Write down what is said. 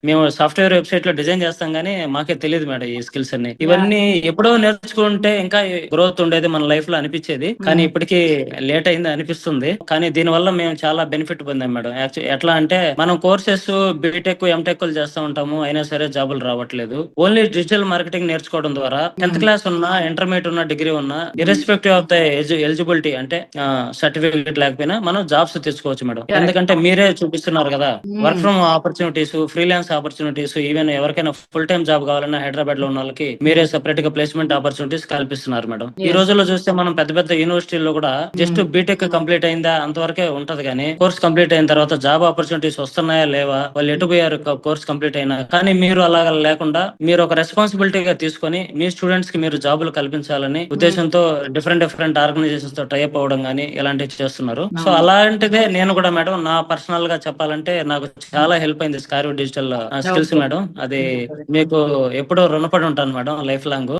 మేము సాఫ్ట్‌వేర్ వెబ్‌సైట్‌లో డిజైన్ చేస్తాం గానీ, మాకే తెలీదు మేడం ఈ స్కిల్స్ అన్ని. యాహ్! ఇవన్నీ ఎప్పుడో నేర్చుకుంటే ఇంకా గ్రోత్ ఉండేది మన లైఫ్‌లో అనిపిచ్చేది. కానీ హ్మ్. ఇప్పటికి లేట్ అయింది అనిపిస్తుంది. కానీ దీనివల్ల మేము చాలా బెనిఫిట్ పొందాం మేడం. ఎట్లా అంటే మనం కోర్సెస్ బీటెక్, ఎంటెక్‌లు చేస్తా ఉంటాము. అయినా సరే జాబులు రావట్లేదు. ఓన్లీ డిజిటల్ మార్కెటింగ్ నేర్చుకోవడం ద్వారా 10థ్ హ్మ్. క్లాస్ ఉన్నా, ఇంటర్మీడియేట్ ఉన్నా, డిగ్రీ ఉన్నా హ్మ్. ఇర్రెస్పెక్టివ్ ఆఫ్ ద ఎలిజిబిలిటీ అంటే సర్టిఫికేట్ లేకపోయినా మనం జాబ్స్ తెచ్చుకోవచ్చు మేడం. కరెక్ట్. ఎందుకంటే మీరే చూపిస్తున్నారు కదా! వర్క్ హ్మ్. From opportunities, freelance opportunities, even ఎవరికైనా ఫుల్ టైమ్ జాబ్ కావాలన్నా హైదరాబాద్ లో ఉన్న వాళ్ళకి మీరే సెపరేట్ గా ప్లేస్మెంట్ ఆపర్చునిటీస్ కల్పిస్తున్నారు మేడం. ఈ యెస్. రోజుల్లో చూస్తే మనం పెద్ద పెద్ద యూనివర్సిటీల్లో కూడా జస్ట్ హ్మ్. బీటెక్ కంప్లీట్ అయిందా అంతవరకే ఉంటది కానీ కోర్స్ కంప్లీట్ అయిన తర్వాత జాబ్ ఆపర్చునిటీస్ వస్తున్నాయా లేవా, వాళ్ళు ఎటు పోయారు కోర్స్ కంప్లీట్ అయినా. కానీ మీరు అలాగా లేకుండా మీరు ఒక రెస్పాన్సిబిలిటీగా తీసుకొని మీ స్టూడెంట్స్ కి మీరు జాబులు కల్పించాలని హ్మ్. ఉద్దేశంతో డిఫరెంట్ డిఫరెంట్ ఆర్గనైజేషన్స్ తో టైప్ అవ్వడం గానీ ఇలాంటివి చేస్తున్నారు. సో అవును. అలాంటిదే నేను కూడా మేడం నా పర్సనల్ గా చెప్పాలంటే నాకు హ్మ్. చాలా హెల్ప్ అయింది స్కార్వ్ డిజిటల్ స్కిల్స్ ఓకే. మేడం. అది మీకు ఎప్పుడో రుణపడి ఉంటాను మేడం లైఫ్ లాంగ్.